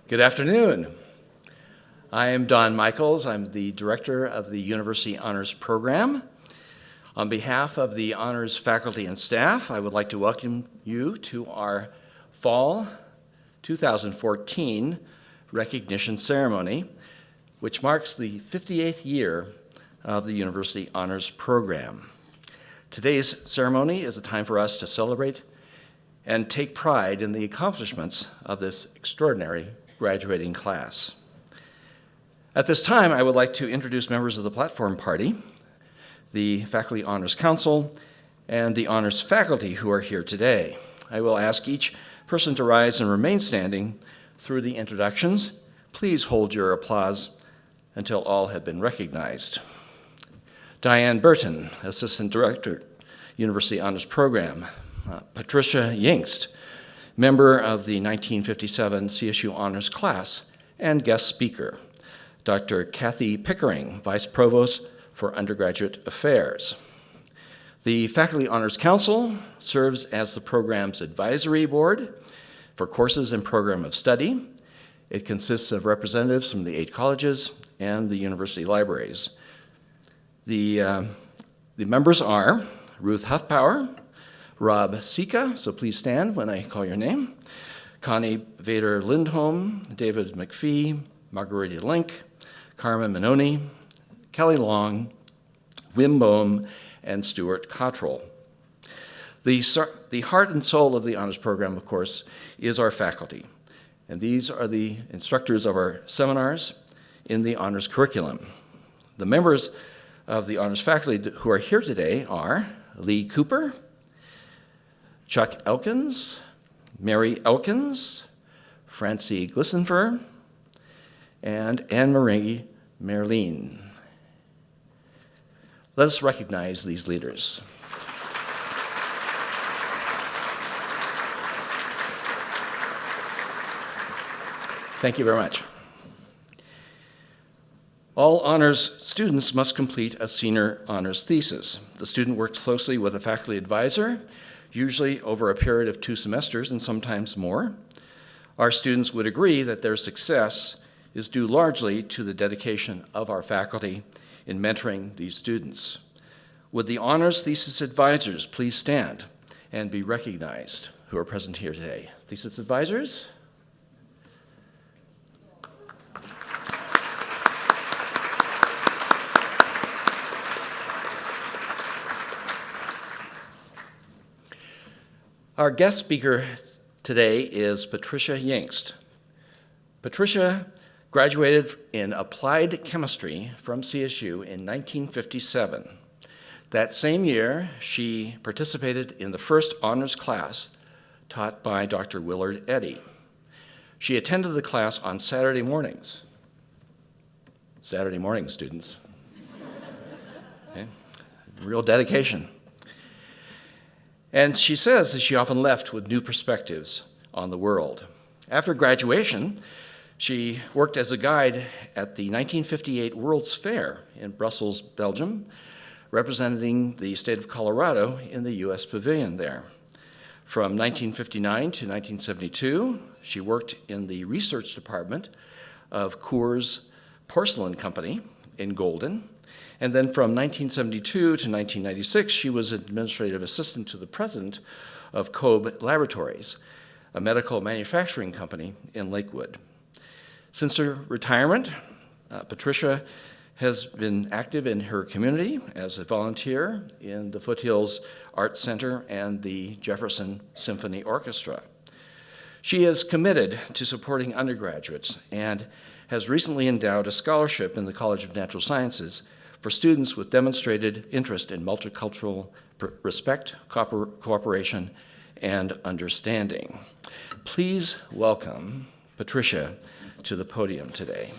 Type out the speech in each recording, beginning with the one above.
Good afternoon. I am Don Michaels. I'm the director of the University Honors Program. On behalf of the Honors faculty and staff, I would like to welcome you to our Fall 2014 recognition ceremony, which marks the 58th year of the University Honors Program. Today's ceremony is a time for us to celebrate and take pride in the accomplishments of this extraordinary graduating class. At this time, I would like to introduce members of the Platform Party, the Faculty Honors Council, and the Honors faculty who are here today. I will ask each person to rise and remain standing through the introductions. Please hold your applause until all have been recognized. Diane Burton, Assistant Director, University Honors Program. Patricia Yingst, member of the 1957 CSU Honors class and guest speaker. Dr. Kathy Pickering, Vice Provost for Undergraduate Affairs. The Faculty Honors Council serves as the program's advisory board for courses and program of study. It consists of representatives from the 8 colleges and the university libraries. The members are Ruth Huffpower, Rob Sika, so please stand when I call your name, Connie Vader Lindholm, David McPhee, Margarita Link, Carmen Manoni, Kelly Long, Wim Bohm, and Stuart Cottrell. The heart and soul of the Honors Program, of course, is our faculty. And these are the instructors of our seminars in the Honors curriculum. The members of the Honors faculty who are here today are Lee Cooper, Chuck Elkins, Mary Elkins, Francie Glissenfer, and Anne-Marie Merlin. Let us recognize these leaders. Thank you very much. All honors students must complete a senior honors thesis. The student works closely with a faculty advisor, usually over a period of 2 semesters and sometimes more. Our students would agree that their success is due largely to the dedication of our faculty in mentoring these students. Would the honors thesis advisors please stand and be recognized who are present here today? Thesis advisors? Our guest speaker today is Patricia Yingst. Patricia graduated in applied chemistry from CSU in 1957. That same year, she participated in the first honors class taught by Dr. Willard Eddy. She attended the class on Saturday mornings. Saturday morning, students. Okay. Real dedication. And she says that she often left with new perspectives on the world. After graduation, she worked as a guide at the 1958 World's Fair in Brussels, Belgium, representing the state of Colorado in the U.S. Pavilion there. From 1959 to 1972, she worked in the research department of Coors Porcelain Company in Golden. And then from 1972 to 1996, she was administrative assistant to the president of Kobe Laboratories, a medical manufacturing company in Lakewood. Since her retirement, Patricia has been active in her community as a volunteer in the Foothills Arts Center and the Jefferson Symphony Orchestra. She is committed to supporting undergraduates and has recently endowed a scholarship in the College of Natural Sciences for students with demonstrated interest in multicultural respect, cooperation, and understanding. Please welcome Patricia to the podium today.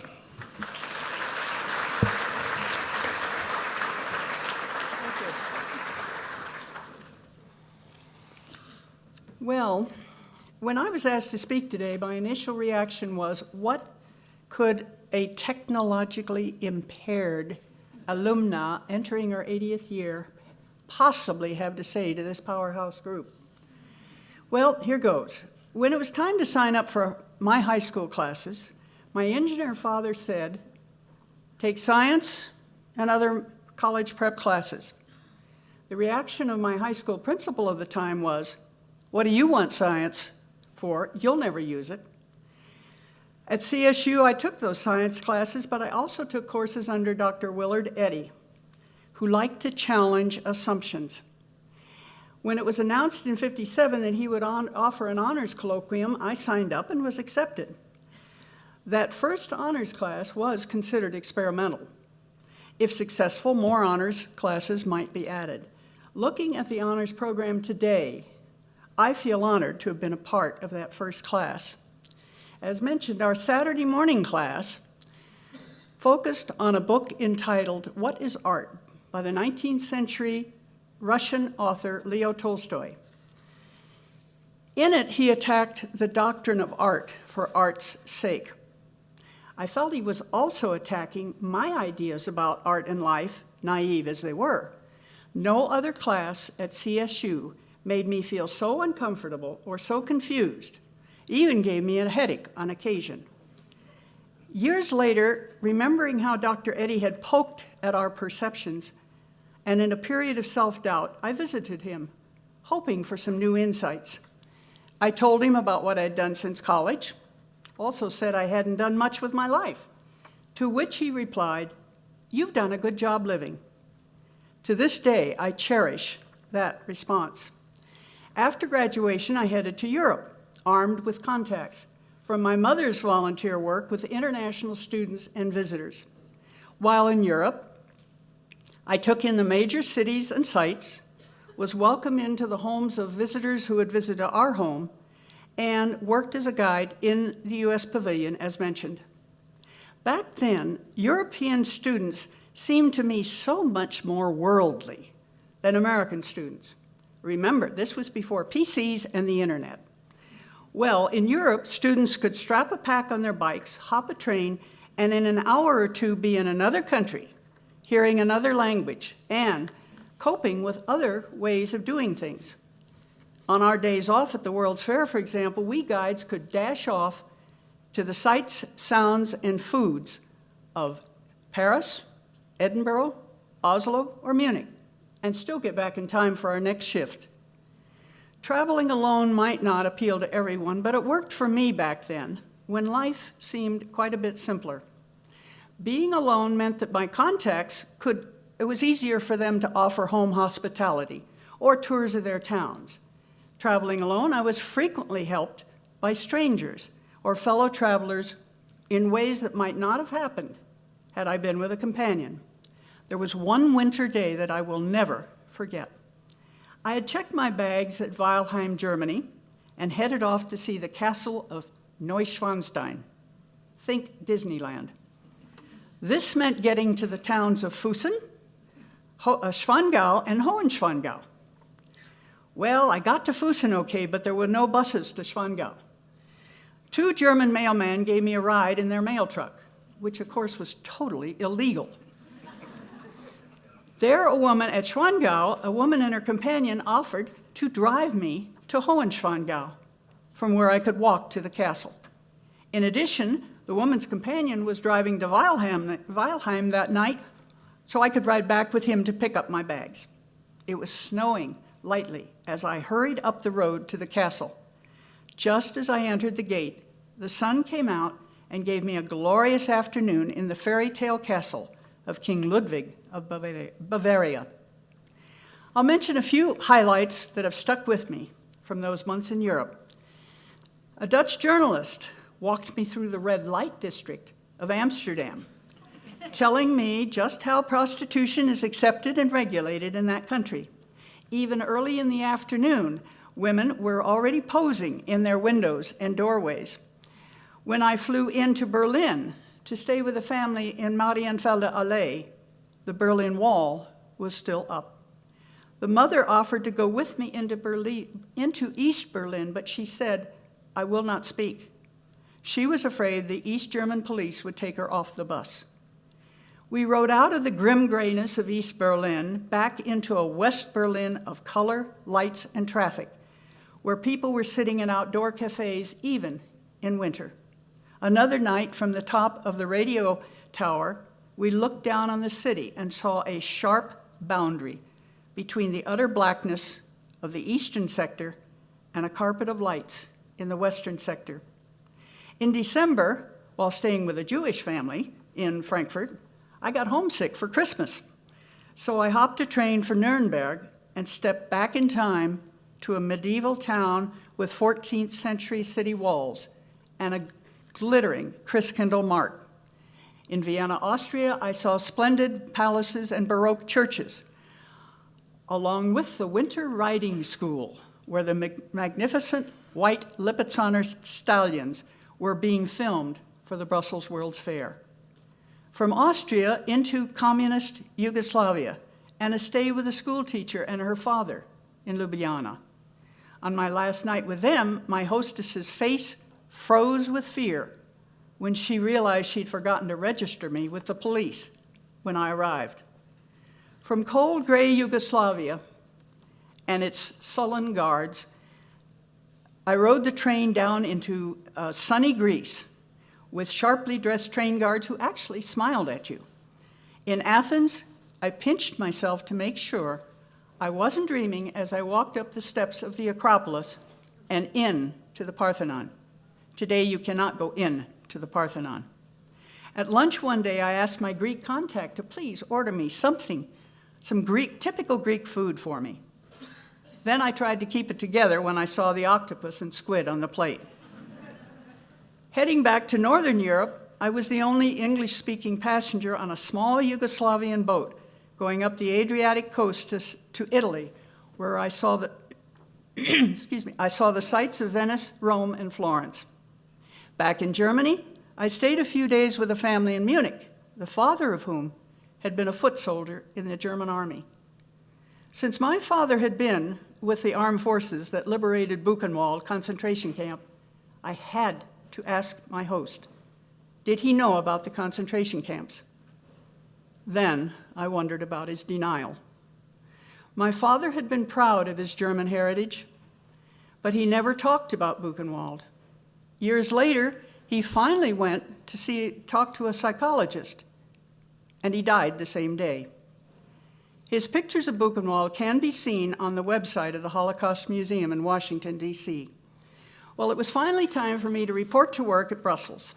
Well, when I was asked to speak today, my initial reaction was, what could a technologically impaired alumna entering her 80th year possibly have to say to this powerhouse group? Well, here goes. When it was time to sign up for my high school classes, my engineer father said, take science and other college prep classes. The reaction of my high school principal of the time was, what do you want science for? You'll never use it. At CSU, I took those science classes, but I also took courses under Dr. Willard Eddy, who liked to challenge assumptions. When it was announced in '57 that he would offer an honors colloquium, I signed up and was accepted. That first honors class was considered experimental. If successful, more honors classes might be added. Looking at the honors program today, I feel honored to have been a part of that first class. As mentioned, our Saturday morning class focused on a book entitled What is Art? By the 19th century Russian author Leo Tolstoy. In it, he attacked the doctrine of art for art's sake. I felt he was also attacking my ideas about art and life, naive as they were. No other class at CSU made me feel so uncomfortable or so confused, even gave me a headache on occasion. Years later, remembering how Dr. Eddy had poked at our perceptions, and in a period of self-doubt, I visited him, hoping for some new insights. I told him about what I'd done since college, also said I hadn't done much with my life, to which he replied, "You've done a good job living." To this day, I cherish that response. After graduation, I headed to Europe, armed with contacts from my mother's volunteer work with international students and visitors. While in Europe, I took in the major cities and sites, was welcomed into the homes of visitors who had visited our home, and worked as a guide in the U.S. Pavilion, as mentioned. Back then, European students seemed to me so much more worldly than American students. Remember, this was before PCs and the internet. Well, in Europe, students could strap a pack on their bikes, hop a train, and in an hour or two be in another country, hearing another language, and coping with other ways of doing things. On our days off at the World's Fair, for example, we guides could dash off to the sights, sounds, and foods of Paris, Edinburgh, Oslo, or Munich, and still get back in time for our next shift. Traveling alone might not appeal to everyone, but it worked for me back then, when life seemed quite a bit simpler. Being alone meant that my contacts it was easier for them to offer home hospitality or tours of their towns. Traveling alone, I was frequently helped by strangers or fellow travelers in ways that might not have happened had I been with a companion. There was one winter day that I will never forget. I had checked my bags at Weilheim, Germany, and headed off to see the castle of Neuschwanstein. Think Disneyland. This meant getting to the towns of Füssen, Schwangau, and Hohenschwangau. Well, I got to Füssen okay, but there were no buses to Schwangau. 2 German mailmen gave me a ride in their mail truck, which of course was totally illegal. There, a woman at Schwangau, a woman and her companion offered to drive me to Hohenschwangau, from where I could walk to the castle. In addition, the woman's companion was driving to Weilheim that night, so I could ride back with him to pick up my bags. It was snowing lightly as I hurried up the road to the castle. Just as I entered the gate, the sun came out and gave me a glorious afternoon in the fairy tale castle of King Ludwig of Bavaria. I'll mention a few highlights that have stuck with me from those months in Europe. A Dutch journalist walked me through the red light district of Amsterdam, telling me just how prostitution is accepted and regulated in that country. Even early in the afternoon, women were already posing in their windows and doorways. When I flew into Berlin to stay with a family in Marienfelde Allee, the Berlin Wall was still up. The mother offered to go with me into East Berlin, but she said, "I will not speak." She was afraid the East German police would take her off the bus. We rode out of the grim grayness of East Berlin back into a West Berlin of color, lights, and traffic, where people were sitting in outdoor cafes even in winter. Another night, from the top of the radio tower, we looked down on the city and saw a sharp boundary between the utter blackness of the eastern sector and a carpet of lights in the western sector. In December, while staying with a Jewish family in Frankfurt, I got homesick for Christmas. So I hopped a train for Nuremberg and stepped back in time to a medieval town with 14th century city walls and a glittering Christkindl mark. In Vienna, Austria, I saw splendid palaces and Baroque churches, along with the Winter Riding School, where the magnificent white Lipizzaner stallions were being filmed for the Brussels World's Fair. From Austria into communist Yugoslavia, and a stay with a school teacher and her father in Ljubljana. On my last night with them, my hostess's face froze with fear when she realized she'd forgotten to register me with the police when I arrived. From cold gray Yugoslavia and its sullen guards, I rode the train down into sunny Greece with sharply dressed train guards who actually smiled at you. In Athens, I pinched myself to make sure I wasn't dreaming as I walked up the steps of the Acropolis and in to the Parthenon. Today, you cannot go in to the Parthenon. At lunch one day, I asked my Greek contact to please order me something, some typical Greek food for me. Then I tried to keep it together when I saw the octopus and squid on the plate. Heading back to Northern Europe, I was the only English-speaking passenger on a small Yugoslavian boat going up the Adriatic coast to Italy, where I saw the, I saw the sights of Venice, Rome, and Florence. Back in Germany, I stayed a few days with a family in Munich, the father of whom had been a foot soldier in the German army. Since my father had been with the armed forces that liberated Buchenwald concentration camp, I had to ask my host, did he know about the concentration camps? Then I wondered about his denial. My father had been proud of his German heritage, but he never talked about Buchenwald. Years later, he finally went to talk to a psychologist, and he died the same day. His pictures of Buchenwald can be seen on the website of the Holocaust Museum in Washington, D.C. Well, it was finally time for me to report to work at Brussels.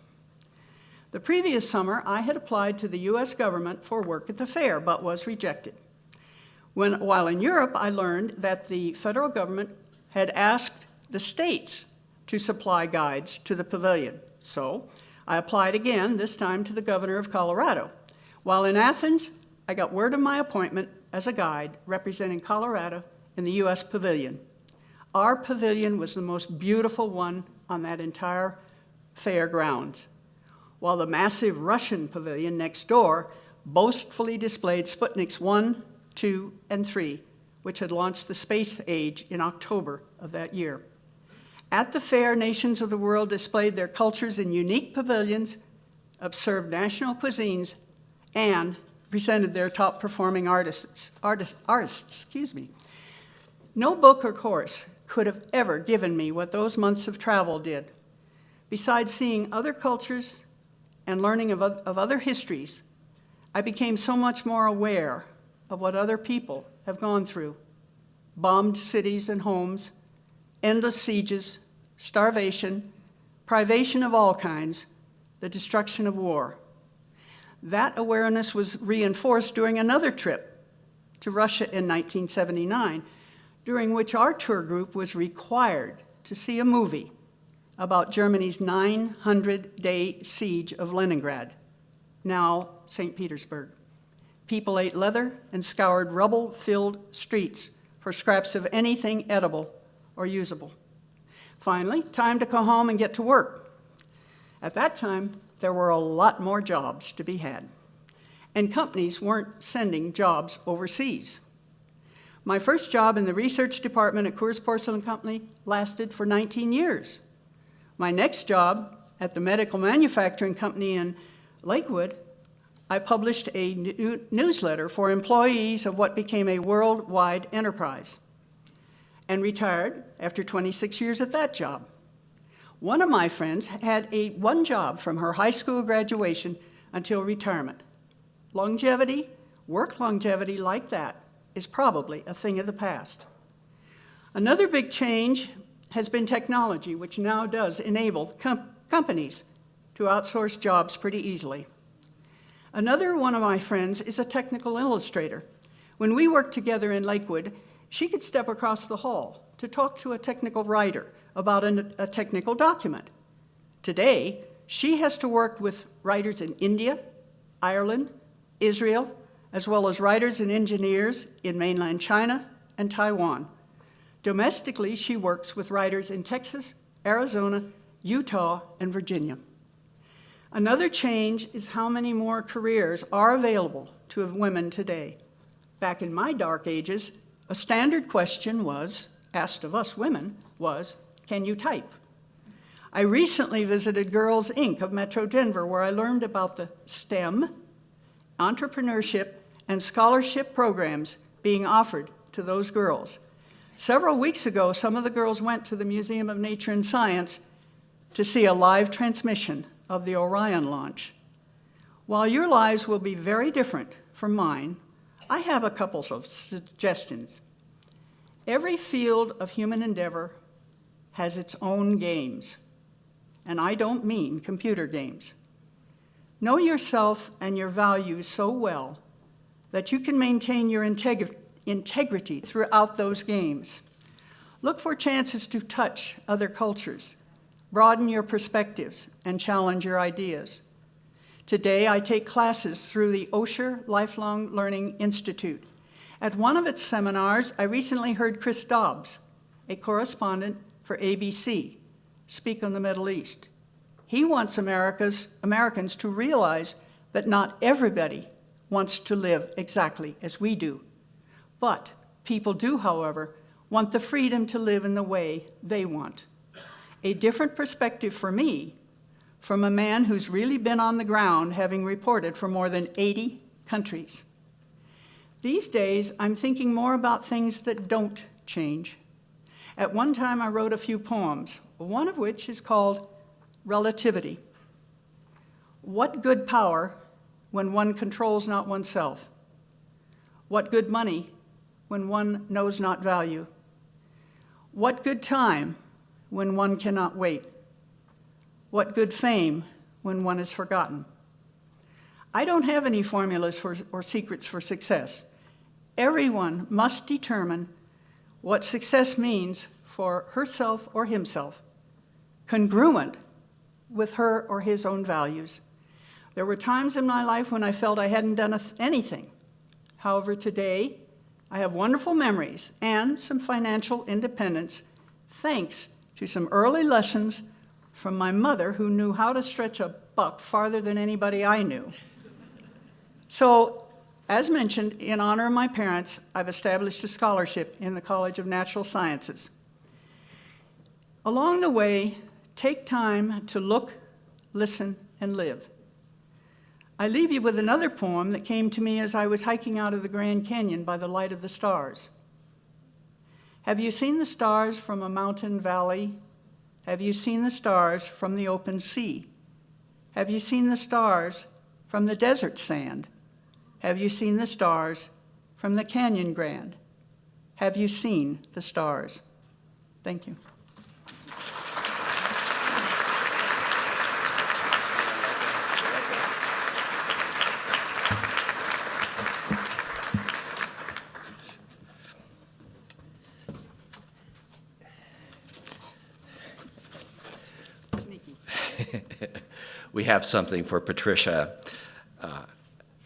The previous summer, I had applied to the U.S. government for work at the fair, but was rejected. While in Europe, I learned that the federal government had asked the states to supply guides to the pavilion. So I applied again, this time to the governor of Colorado. While in Athens, I got word of my appointment as a guide representing Colorado in the U.S. pavilion. Our pavilion was the most beautiful one on that entire fairgrounds, while the massive Russian pavilion next door boastfully displayed Sputniks 1, 2, and 3, which had launched the space age in October of that year. At the fair, nations of the world displayed their cultures in unique pavilions, observed national cuisines, and presented their top-performing artists. No book or course could have ever given me what those months of travel did. Besides seeing other cultures and learning of other histories, I became so much more aware of what other people have gone through. Bombed cities and homes, endless sieges, starvation, privation of all kinds, the destruction of war. That awareness was reinforced during another trip to Russia in 1979, during which our tour group was required to see a movie about Germany's 900-day siege of Leningrad, now St. Petersburg. People ate leather and scoured rubble-filled streets for scraps of anything edible or usable. Finally, time to go home and get to work. At that time, there were a lot more jobs to be had, and companies weren't sending jobs overseas. My first job in the research department at Coors Porcelain Company lasted for 19 years. My next job at the medical manufacturing company in Lakewood, I published a newsletter for employees of what became a worldwide enterprise. and retired after 26 years at that job. One of my friends had one job from her high school graduation until retirement. Longevity, work longevity like that, is probably a thing of the past. Another big change has been technology, which now does enable companies to outsource jobs pretty easily. Another one of my friends is a technical illustrator. When we worked together in Lakewood, she could step across the hall to talk to a technical writer about a technical document. Today, she has to work with writers in India, Ireland, Israel, as well as writers and engineers in mainland China and Taiwan. Domestically, she works with writers in Texas, Arizona, Utah, and Virginia. Another change is how many more careers are available to women today. Back in my dark ages, a standard question asked of us women was, can you type? I recently visited Girls Inc. of Metro Denver, where I learned about the STEM, entrepreneurship, and scholarship programs being offered to those girls. Several weeks ago, some of the girls went to the Museum of Nature and Science to see a live transmission of the Orion launch. While your lives will be very different from mine, I have a couple of suggestions. Every field of human endeavor has its own games, and I don't mean computer games. Know yourself and your values so well that you can maintain your integrity throughout those games. Look for chances to touch other cultures, broaden your perspectives, and challenge your ideas. Today, I take classes through the Osher Lifelong Learning Institute. At one of its seminars, I recently heard Chris Dobbs, a correspondent for ABC, speak on the Middle East. He wants Americans to realize that not everybody wants to live exactly as we do. But people do, however, want the freedom to live in the way they want. A different perspective for me, from a man who's really been on the ground, having reported for more than 80 countries. These days, I'm thinking more about things that don't change. At one time, I wrote a few poems, one of which is called Relativity. What good power when one controls not oneself? What good money when one knows not value? What good time when one cannot wait? What good fame when one is forgotten? I don't have any formulas or secrets for success. Everyone must determine what success means for herself or himself, congruent with her or his own values. There were times in my life when I felt I hadn't done anything. However, today, I have wonderful memories and some financial independence, thanks to some early lessons from my mother, who knew how to stretch a buck farther than anybody I knew. So, as mentioned, in honor of my parents, I've established a scholarship in the College of Natural Sciences. Along the way, take time to look, listen, and live. I leave you with another poem that came to me as I was hiking out of the Grand Canyon by the light of the stars. Have you seen the stars from a mountain valley? Have you seen the stars from the open sea? Have you seen the stars from the desert sand? Have you seen the stars from the Canyon Grand? Have you seen the stars? Thank you. We have something for Patricia.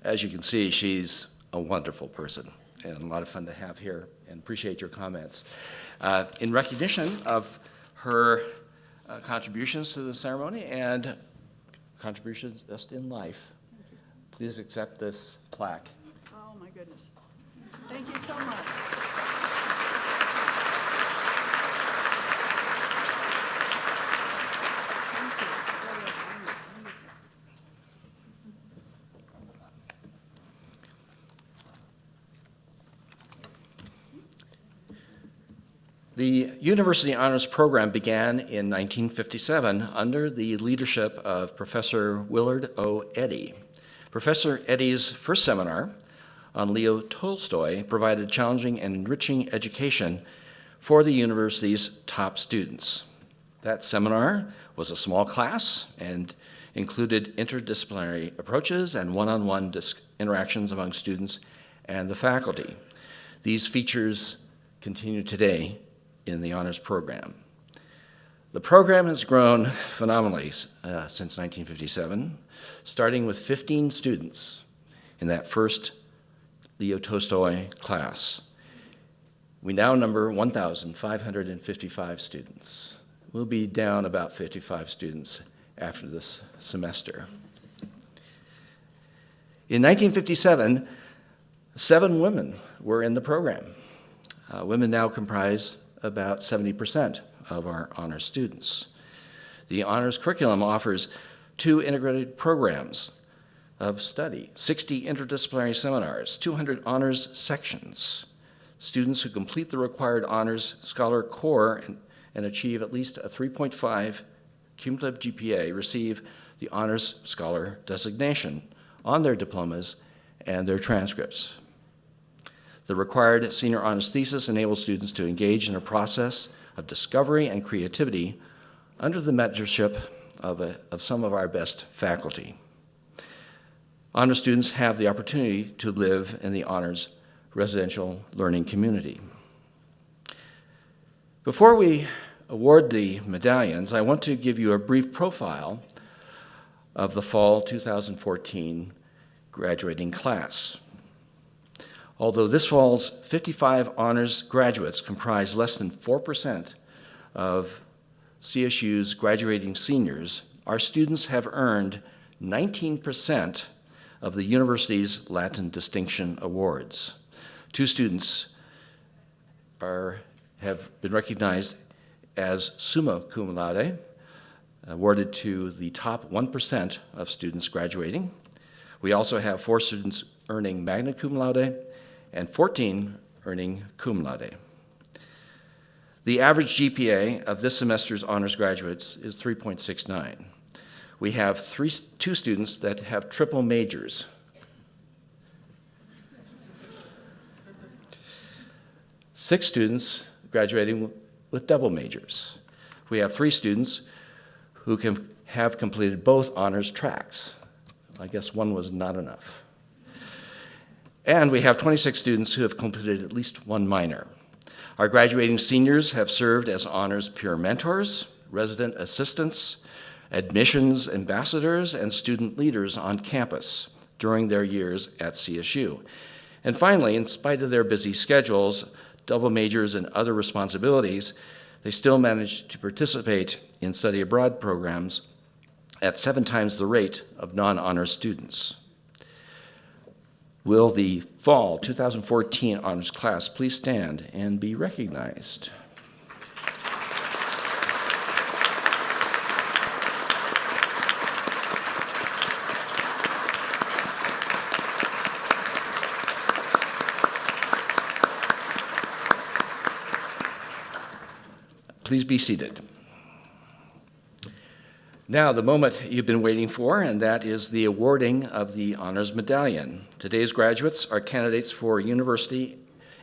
As you can see, she's a wonderful person and a lot of fun to have here, and appreciate your comments. In recognition of her contributions to the ceremony and contributions just in life, please accept this plaque. Oh, my goodness. Thank you so much. The University Honors Program began in 1957 under the leadership of Professor Willard O. Eddy. Professor Eddy's first seminar on Leo Tolstoy provided challenging and enriching education for the university's top students. That seminar was a small class and included interdisciplinary approaches and one-on-one interactions among students and the faculty. These features continue today in the honors program. The program has grown phenomenally since 1957, starting with 15 students in that first Leo Tolstoy class. We now number 1,555 students. We'll be down about 55 students after this semester. In 1957, 7 women were in the program. Women now comprise about 70% of our honors students. The honors curriculum offers 2 integrated programs of study, 60 interdisciplinary seminars, 200 honors sections. Students who complete the required honors scholar core and achieve at least a 3.5 cumulative GPA receive the honors scholar designation on their diplomas and their transcripts. The required senior honors thesis enables students to engage in a process of discovery and creativity under the mentorship of some of our best faculty. Honors students have the opportunity to live in the honors residential learning community. Before we award the medallions, I want to give you a brief profile of the fall 2014 graduating class. Although this fall's 55 honors graduates comprise less than 4% of CSU's graduating seniors, our students have earned 19% of the university's Latin Distinction Awards. 2 students have been recognized as summa cum laude, awarded to the top 1% of students graduating. We also have 4 students earning magna cum laude and 14 earning cum laude. The average GPA of this semester's honors graduates is 3.69. We have 2 students that have triple majors. Six students graduating with double majors. We have 3 students who have completed both honors tracks. I guess one was not enough. And we have 26 students who have completed at least 1 minor. Our graduating seniors have served as honors peer mentors, resident assistants, admissions ambassadors, and student leaders on campus during their years at CSU. And finally, in spite of their busy schedules, double majors, and other responsibilities, they still manage to participate in study abroad programs at 7 times the rate of non-honors students. Will the fall 2014 honors class please stand and be recognized? Please be seated. Now, the moment you've been waiting for, and that is the awarding of the Honors Medallion. Today's graduates are candidates for university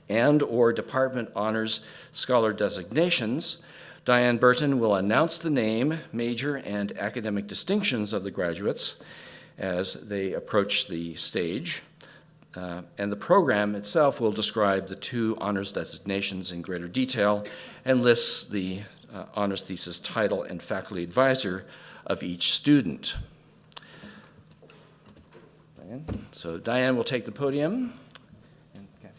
and/or department honors scholar designations. Diane Burton will announce the name, major, and academic distinctions of the graduates as they approach the stage. And the program itself will describe the 2 honors designations in greater detail and lists the honors thesis title and faculty advisor of each student. So Diane will take the podium. Okay.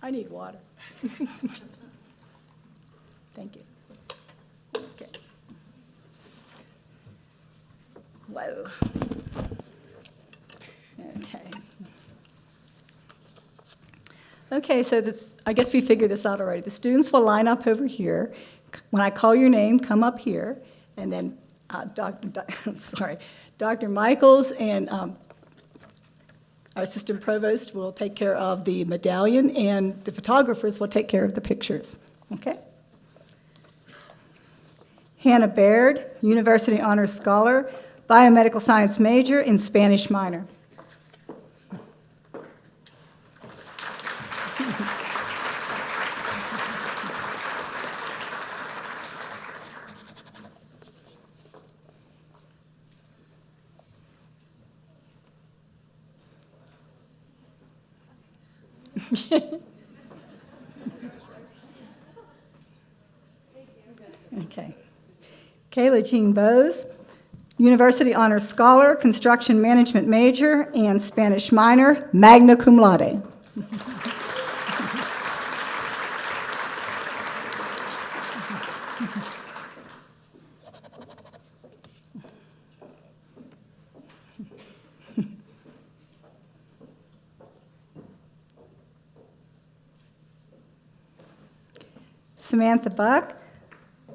I need water. Thank you. Okay. Whoa. Okay. Okay, so that's, I guess we figured this out already. The students will line up over here. When I call your name, come up here, and then Dr. Michaels and our assistant provost will take care of the medallion, and the photographers will take care of the pictures. Okay? Hannah Baird, University Honors Scholar, biomedical science major in Spanish minor. Okay. Kayla Jean Bose, University Honors Scholar, Construction Management major, and Spanish minor, magna cum laude. Samantha Buck,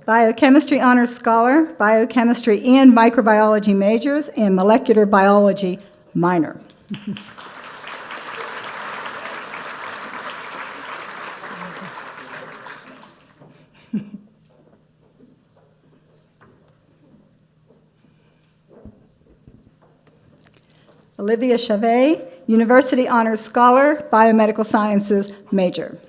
Biochemistry Honors Scholar, Biochemistry and Microbiology majors, and Molecular Biology minor. Olivia Chavez, University Honors Scholar, Biomedical Sciences major.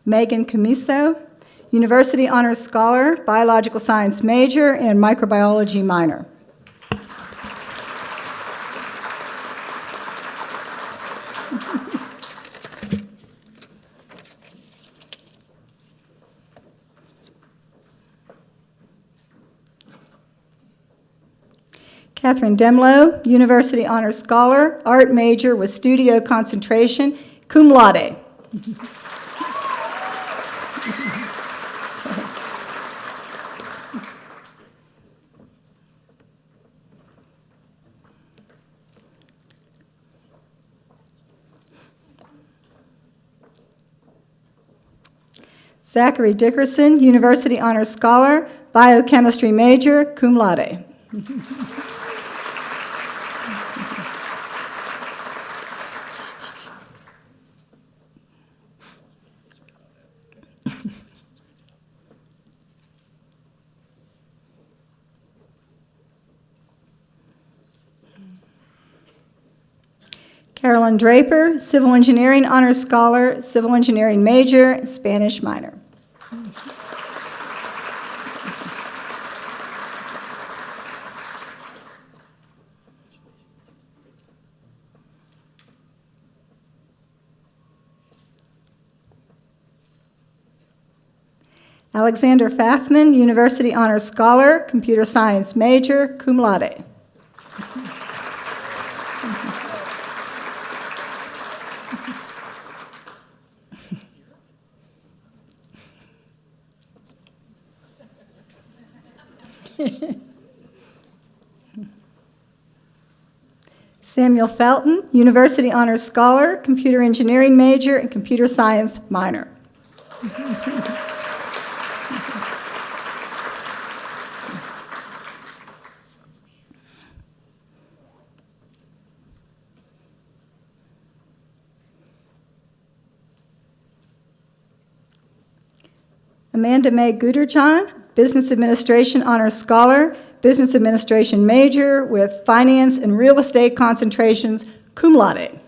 Megan Camiso, University Honors Scholar, Biological Science major, and Microbiology minor. Catherine Demlow, University Honors Scholar, Art major with studio concentration, cum laude. Zachary Dickerson, University Honors Scholar, Biochemistry major, cum laude. Carolyn Draper, Civil Engineering Honors Scholar, Civil Engineering major, Spanish minor. Alexander Fathman, University Honors Scholar, Computer Science major, cum laude. Samuel Felton, University Honors Scholar, Computer Engineering major, and Computer Science minor. Amanda Mae Guderjohn, Business Administration Honors Scholar, Business Administration major with Finance and Real Estate concentrations, cum laude.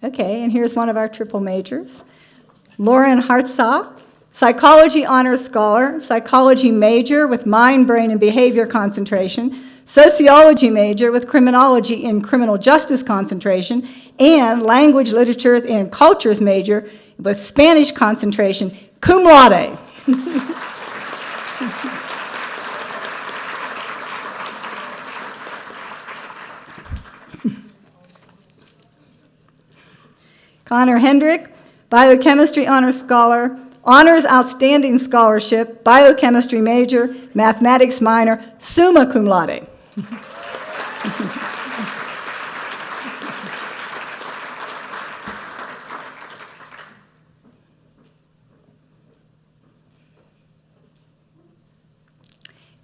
Okay, and here's one of our triple majors. Lauren Hartsock, Psychology Honors Scholar, Psychology major with Mind, Brain, and Behavior concentration, Sociology major with Criminology and Criminal Justice concentration, and Language, Literature, and Cultures major with Spanish concentration, cum laude. Connor Hendrick, Biochemistry Honors Scholar, Honors Outstanding Scholarship, Biochemistry Major, Mathematics Minor, summa cum laude.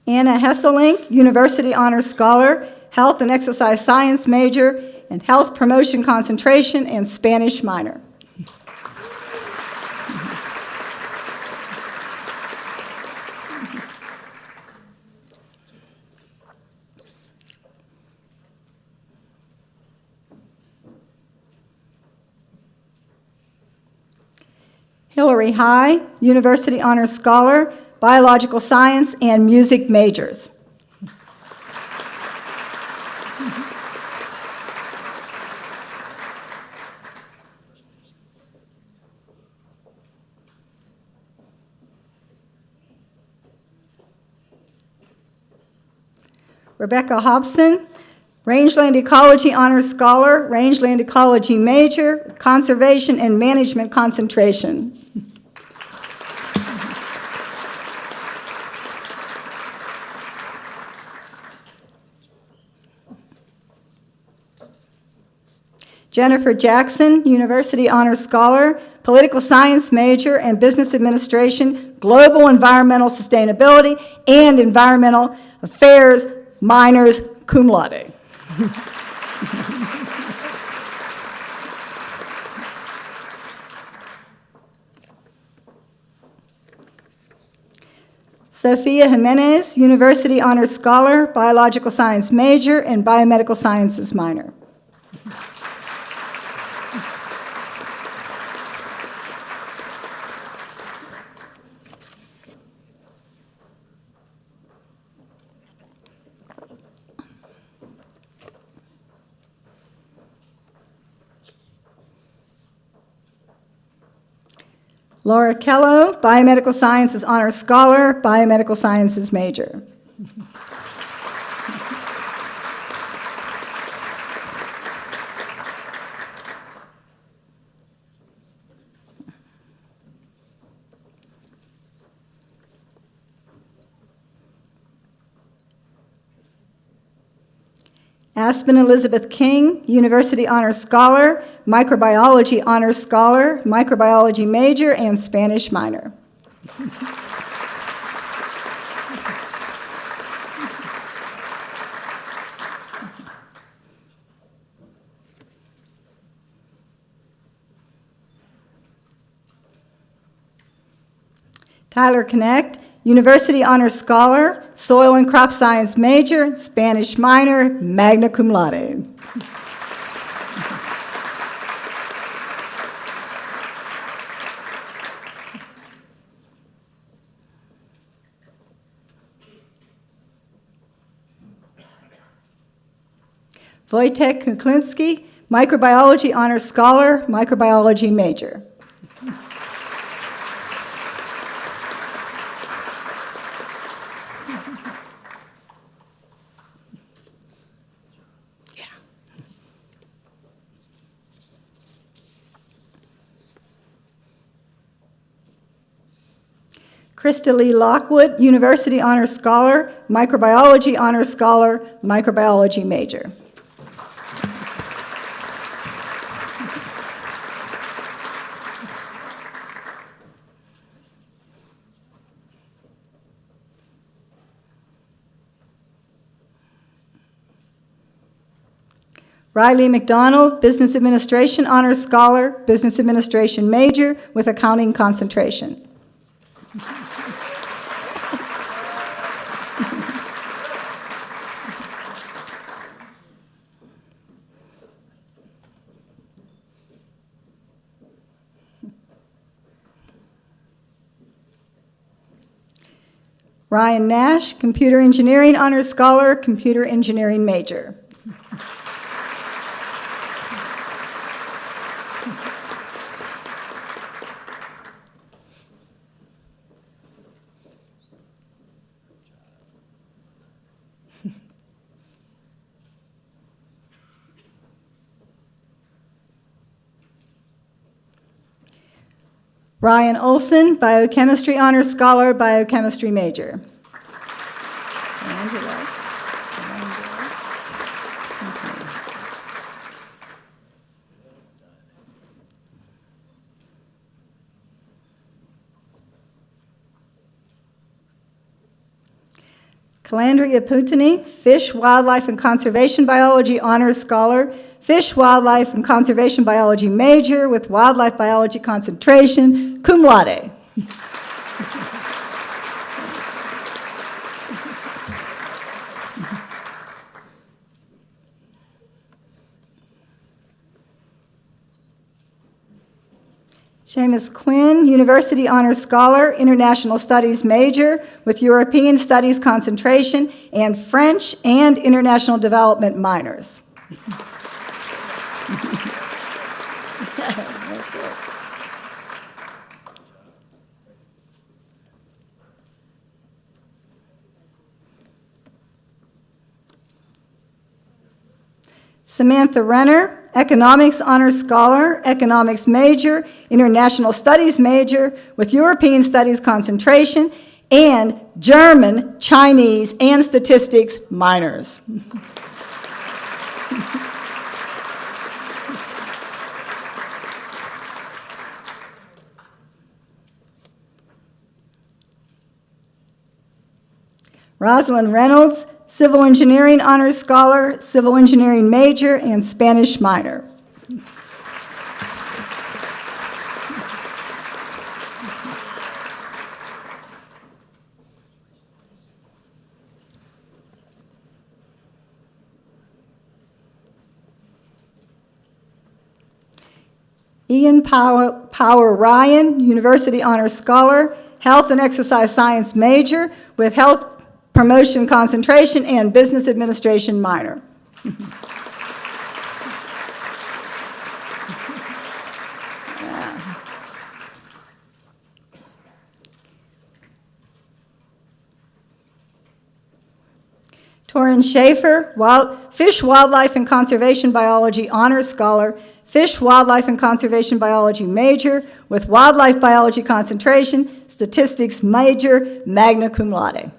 Anna Hesselink, University Honors Scholar, Health and Exercise Science Major, and Health Promotion Concentration and Spanish Minor. Hillary High, University Honors Scholar, Biological Science and Music Majors. Rebecca Hobson, Rangeland Ecology Honors Scholar, Rangeland Ecology Major, Conservation and Management Concentration. Jennifer Jackson, University Honors Scholar, Political Science Major and Business Administration, Global Environmental Sustainability and Environmental Affairs Minors, cum laude. Sophia Jimenez, University Honors Scholar, Biological Science Major and Biomedical Sciences Minor. Laura Kello, Biomedical Sciences Honors Scholar, Biomedical Sciences Major. Aspen Elizabeth King, University Honors Scholar, Microbiology Honors Scholar, Microbiology Major, and Spanish Minor. Tyler Connect, University Honors Scholar, Soil and Crop Science Major, Spanish Minor, magna cum laude. Wojtek Kuklinski, Microbiology Honors Scholar, Microbiology Major. Krista Lee Lockwood, University Honors Scholar, Microbiology Honors Scholar, Microbiology Major. Riley McDonald, Business Administration Honors Scholar, Business Administration Major with Accounting Concentration. Ryan Nash, Computer Engineering Honors Scholar, Computer Engineering Major. Ryan Olson, Biochemistry Honors Scholar, Biochemistry major. Angela. Calandria Putini, Fish, Wildlife, and Conservation Biology Honors Scholar, Fish, Wildlife, and Conservation Biology major with Wildlife Biology concentration, cum laude. Seamus Quinn, University Honors Scholar, International Studies major with European Studies concentration and French and International Development minors. That's it. Samantha Renner, Economics Honors Scholar, Economics major, International Studies major with European Studies concentration, and German, Chinese, and Statistics minors. Rosalind Reynolds, Civil Engineering Honors Scholar, Civil Engineering major, and Spanish minor. Ian Power Ryan, University Honors Scholar, Health and Exercise Science major with Health Promotion concentration and Business Administration minor. Torin Schaefer, Fish, Wildlife, and Conservation Biology Honors Scholar, Fish, Wildlife, and Conservation Biology major with Wildlife Biology concentration, Statistics major, magna cum laude.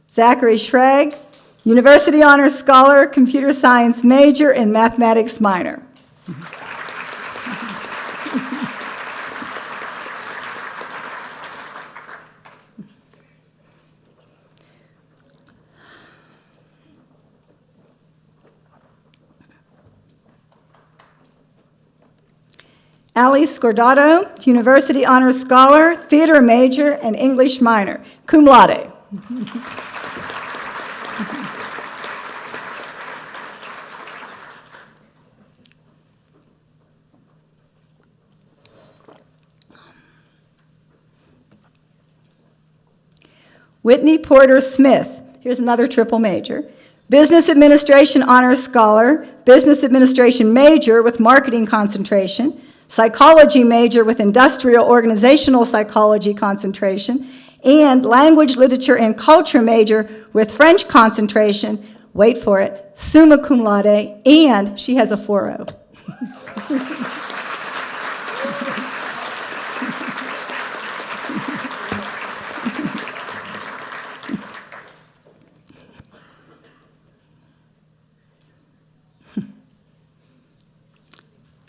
Zachary Schrag, University Honors Scholar, Computer Science major, and Mathematics minor. Ali Scordato, University Honors Scholar, Theater major, and English minor, cum laude. Whitney Porter Smith, here's another triple major. Business Administration Honors Scholar, Business Administration major with Marketing concentration, Psychology major with Industrial Organizational Psychology concentration, and Language, Literature, and Culture major with French concentration, wait for it, summa cum laude, and she has a 4.0.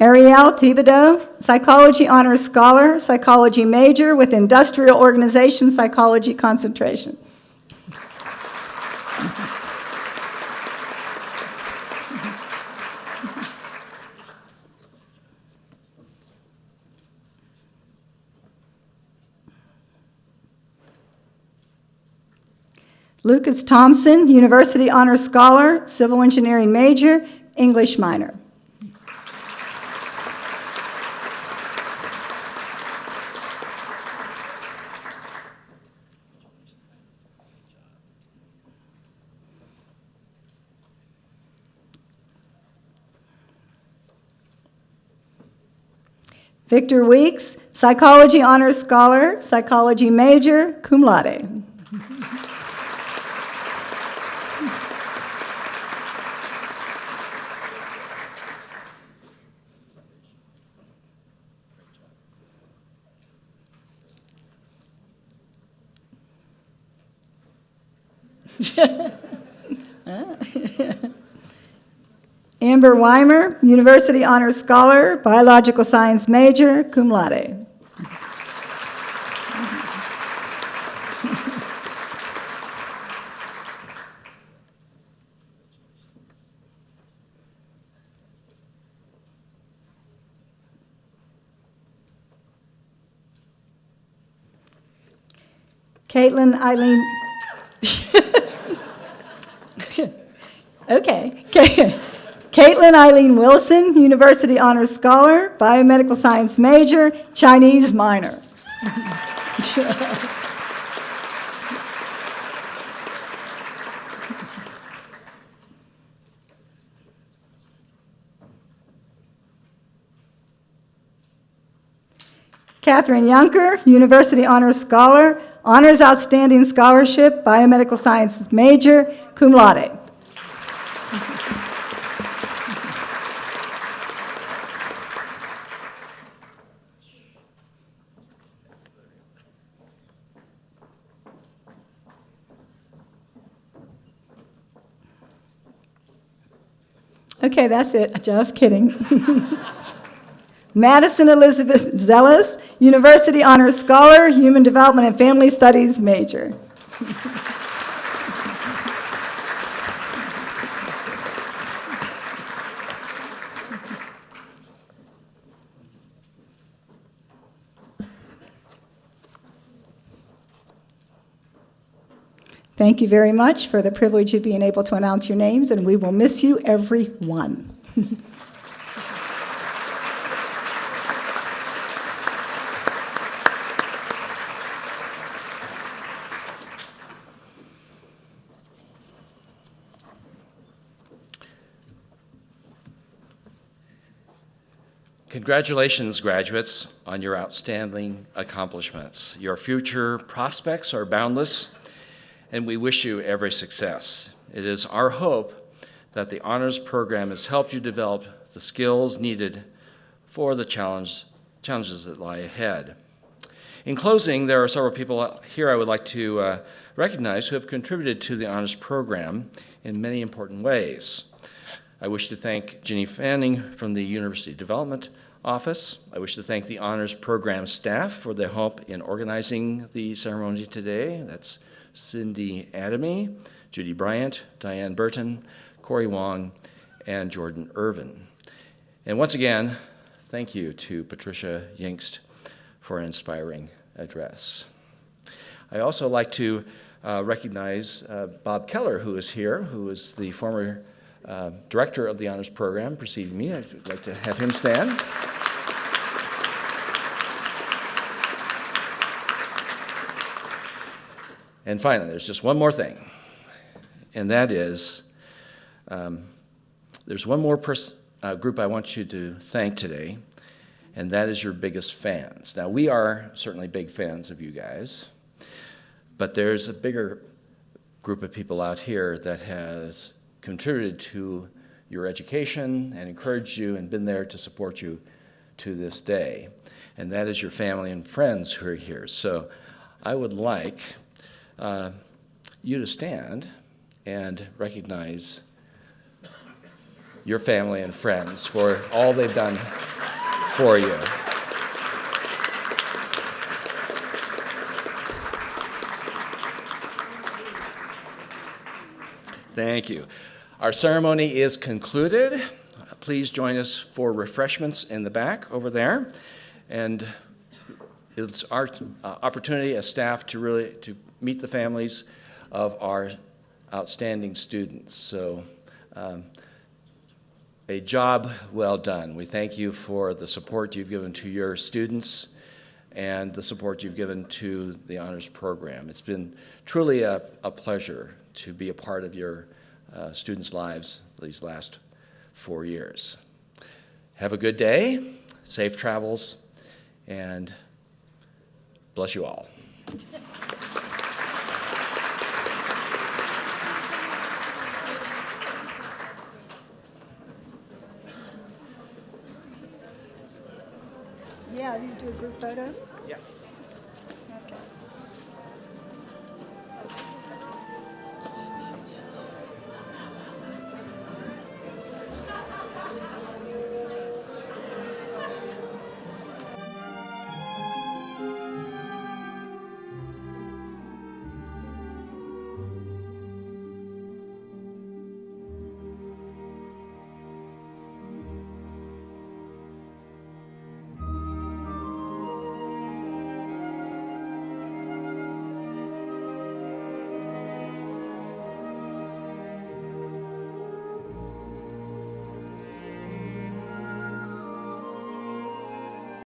Ariel Thibodeau, Psychology Honors Scholar, Psychology major with Industrial Organization Psychology concentration. Lucas Thompson, University Honors Scholar, Civil Engineering major, English minor. Victor Weeks, Psychology Honors Scholar, Psychology major, cum laude. Amber Weimer, University Honors Scholar, Biological Science major, cum laude. Caitlin Eileen. Okay. Caitlin Eileen Wilson, University Honors Scholar, Biomedical Science major, Chinese minor. Catherine Yunker, University Honors Scholar, Honors Outstanding Scholarship, Biomedical Sciences major, cum laude. Okay, that's it. Just kidding. Madison Elizabeth Zealous, University Honors Scholar, Human Development and Family Studies major. Thank you very much for the privilege of being able to announce your names, and we will miss you, every one. Congratulations, graduates, on your outstanding accomplishments. Your future prospects are boundless, and we wish you every success. It is our hope that the honors program has helped you develop the skills needed for the challenges that lie ahead. In closing, there are several people here I would like to recognize who have contributed to the honors program in many important ways. I wish to thank Ginny Fanning from the University Development Office. I wish to thank the honors program staff for their help in organizing the ceremony today. That's Cindy Adamy, Judy Bryant, Diane Burton, Corey Wong, and Jordan Irvin. And once again, thank you to Patricia Yingst for an inspiring address. I also like to recognize Bob Keller, who is here, who is the former director of the honors program preceding me. I'd like to have him stand. And finally, there's just one more thing, and that is there's one more group I want you to thank today, and that is your biggest fans. Now, we are certainly big fans of you guys, but there's a bigger group of people out here that has contributed to your education and encouraged you and been there to support you to this day, and that is your family and friends who are here. So I would like you to stand and recognize your family and friends for all they've done for you. Thank you. Our ceremony is concluded. Please join us for refreshments in the back over there. And it's our opportunity as staff to meet the families of our outstanding students. So a job well done. We thank you for the support you've given to your students and the support you've given to the honors program. It's been truly a pleasure to be a part of your students' lives these last 4 years. Have a good day, safe travels, and bless you all. Yeah, you do a group photo? Yes.